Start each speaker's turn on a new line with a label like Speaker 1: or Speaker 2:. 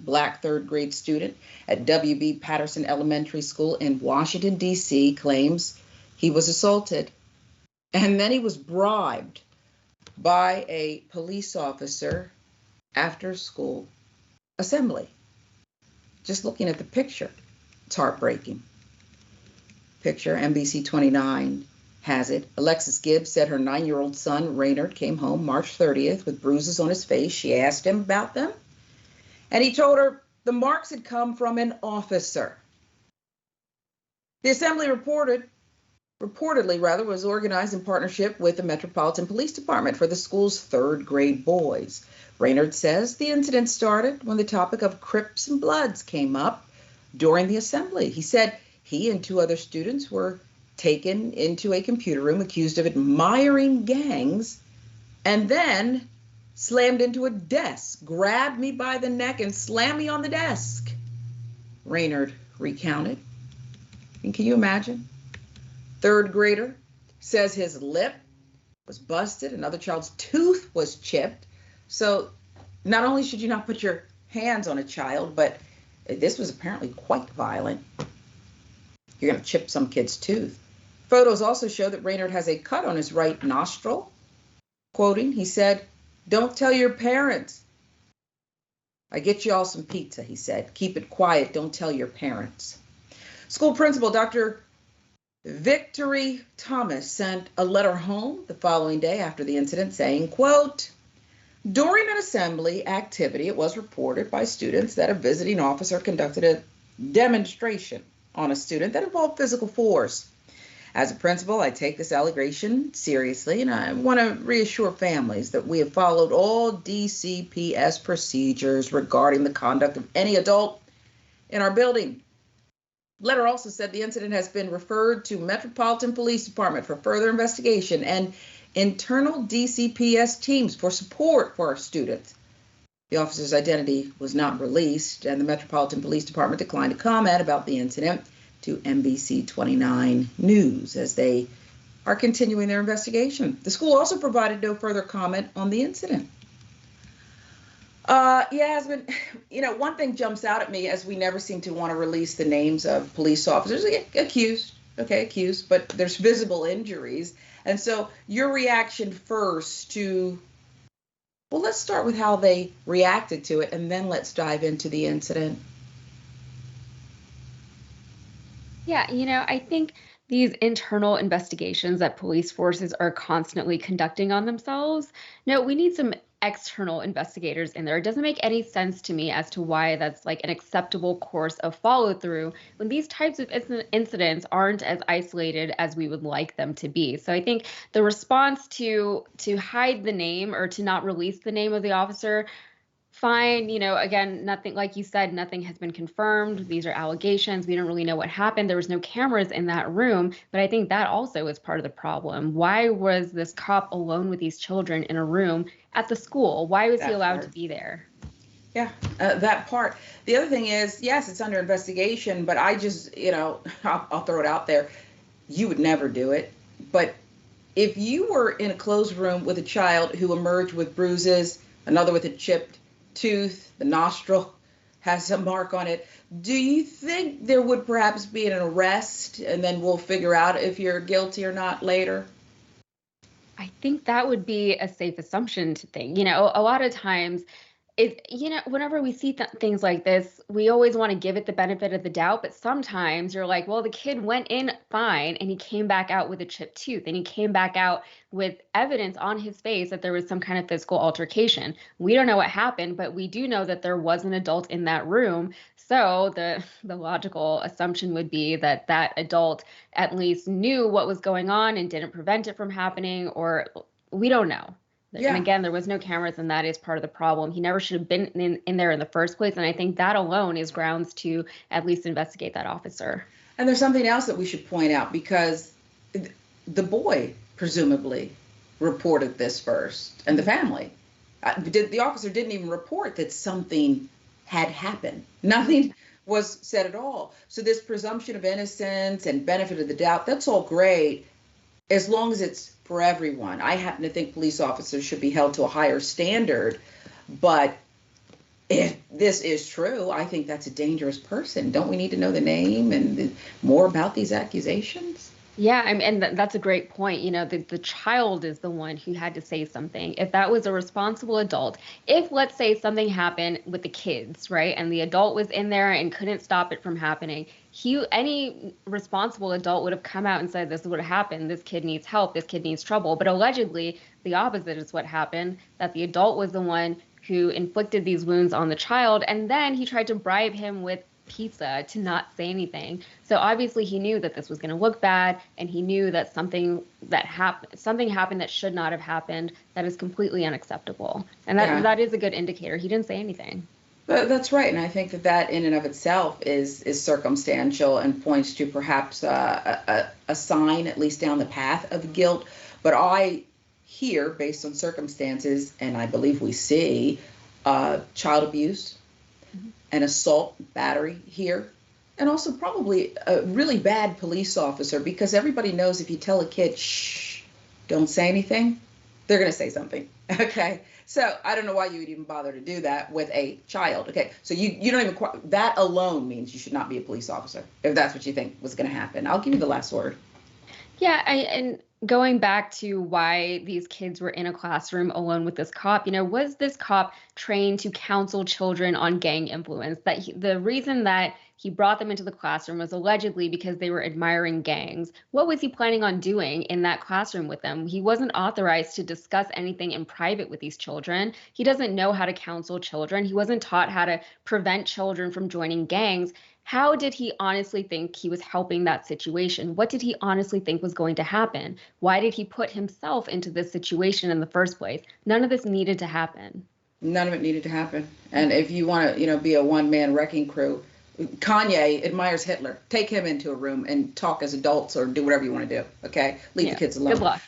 Speaker 1: black third grade student at W.B. Patterson Elementary School in Washington, D.C., claims he was assaulted. And then he was bribed by a police officer after school assembly. Just looking at the picture, it's heartbreaking. Picture, NBC 29 has it. Alexis Gibbs said her 9-year-old son, Raynard, came home March 30th with bruises on his face. She asked him about them, and he told her the marks had come from an officer. The assembly reportedly was organized in partnership with the Metropolitan Police Department for the school's third grade boys. Raynard says the incident started when the topic of Crips and Bloods came up during the assembly. He said he and 2 other students were taken into a computer room accused of admiring gangs, and then slammed into a desk, grabbed me by the neck and slammed me on the desk, Raynard recounted. And can you imagine? Third grader says his lip was busted, another child's tooth was chipped. So not only should you not put your hands on a child, but this was apparently quite violent. You're going to chip some kid's tooth. Photos also show that Raynard has a cut on his right nostril. Quoting, he said, "Don't tell your parents. I get you all some pizza," he said. "Keep it quiet. Don't tell your parents." School principal Dr. Victory Thomas sent a letter home the following day after the incident saying, quote, "During an assembly activity, it was reported by students that a visiting officer conducted a demonstration on a student that involved physical force. As a principal, I take this allegation seriously, and I want to reassure families that we have followed all DCPS procedures regarding the conduct of any adult in our building." The letter also said the incident has been referred to Metropolitan Police Department for further investigation and internal DCPS teams for support for our students. The officer's identity was not released, and the Metropolitan Police Department declined to comment about the incident to NBC 29 News as they are continuing their investigation. The school also provided no further comment on the incident. Yasmin, one thing jumps out at me as we never seem to want to release the names of police officers accused, but there's visible injuries. And so your reaction first to, well, let's start with how they reacted to it, and then let's dive into the incident.
Speaker 2: Yeah, I think these internal investigations that police forces are constantly conducting on themselves, no, we need some external investigators in there. It doesn't make any sense to me as to why that's like an acceptable course of follow through when these types of incidents aren't as isolated as we would like them to be. So I think the response to hide the name or to not release the name of the officer, fine, again, nothing, like you said, nothing has been confirmed. These are allegations. We don't really know what happened. There was no cameras in that room, but I think that also is part of the problem. Why was this cop alone with these children in a room at the school? Why was he allowed to be there?
Speaker 1: Yeah, that part. The other thing is, yes, it's under investigation, but I just, I'll throw it out there. You would never do it. But if you were in a closed room with a child who emerged with bruises, another with a chipped tooth, the nostril has a mark on it, do you think there would perhaps be an arrest and then we'll figure out if you're guilty or not later?
Speaker 2: I think that would be a safe assumption to think. A lot of times whenever we see things like this, we always want to give it the benefit of the doubt. But sometimes you're like, well, the kid went in fine and he came back out with a chipped tooth and he came back out with evidence on his face that there was some kind of physical altercation. We don't know what happened, but we do know that there was an adult in that room. So the logical assumption would be that that adult at least knew what was going on and didn't prevent it from happening, or we don't know. Yeah. And again, there was no cameras, and that is part of the problem. He never should have been in there in the first place. And I think that alone is grounds to at least investigate that officer. And
Speaker 1: there's something else that we should point out, because the boy presumably reported this first, and the family. The officer didn't even report that something had happened. Nothing was said at all. So this presumption of innocence and benefit of the doubt, that's all great, as long as it's for everyone. I happen to think police officers should be held to a higher standard, but if this is true, I think that's a dangerous person. Don't we need to know the name and more about these accusations?
Speaker 2: Yeah, and that's a great point. The child is the one who had to say something. If that was a responsible adult, if let's say something happened with the kids, right, and the adult was in there and couldn't stop it from happening, any responsible adult would have come out and said, this is what happened. This kid needs help. This kid needs trouble. But allegedly, the opposite is what happened, that the adult was the one who inflicted these wounds on the child, and then he tried to bribe him with pizza to not say anything. So obviously he knew that this was going to look bad, and he knew that something happened that should not have happened, that is completely unacceptable. And that is a good indicator. He didn't say anything.
Speaker 1: That's right, and I think that in and of itself is circumstantial and points to perhaps a sign, at least down the path of guilt. But I hear, based on circumstances, and I believe we see, child abuse, an assault, battery here, and also probably a really bad police officer, because everybody knows if you tell a kid, shh, don't say anything, they're going to say something. Okay. So I don't know why you would even bother to do that with a child. Okay. So you don't even, that alone means you should not be a police officer if that's what you think was going to happen. I'll give you the last word.
Speaker 2: Yeah, and going back to why these kids were in a classroom alone with this cop, was this cop trained to counsel children on gang influence? The reason that he brought them into the classroom was allegedly because they were admiring gangs. What was he planning on doing in that classroom with them? He wasn't authorized to discuss anything in private with these children. He doesn't know how to counsel children. He wasn't taught how to prevent children from joining gangs. How did he honestly think he was helping that situation? What did he honestly think was going to happen? Why did he put himself into this situation in the first place? None of this needed to happen.
Speaker 1: None of it needed to happen. And if you want to, be a one-man wrecking crew, Kanye admires Hitler. Take him into a room and talk as adults, or do whatever you want to do. Okay? Leave the kids alone.
Speaker 2: Good luck.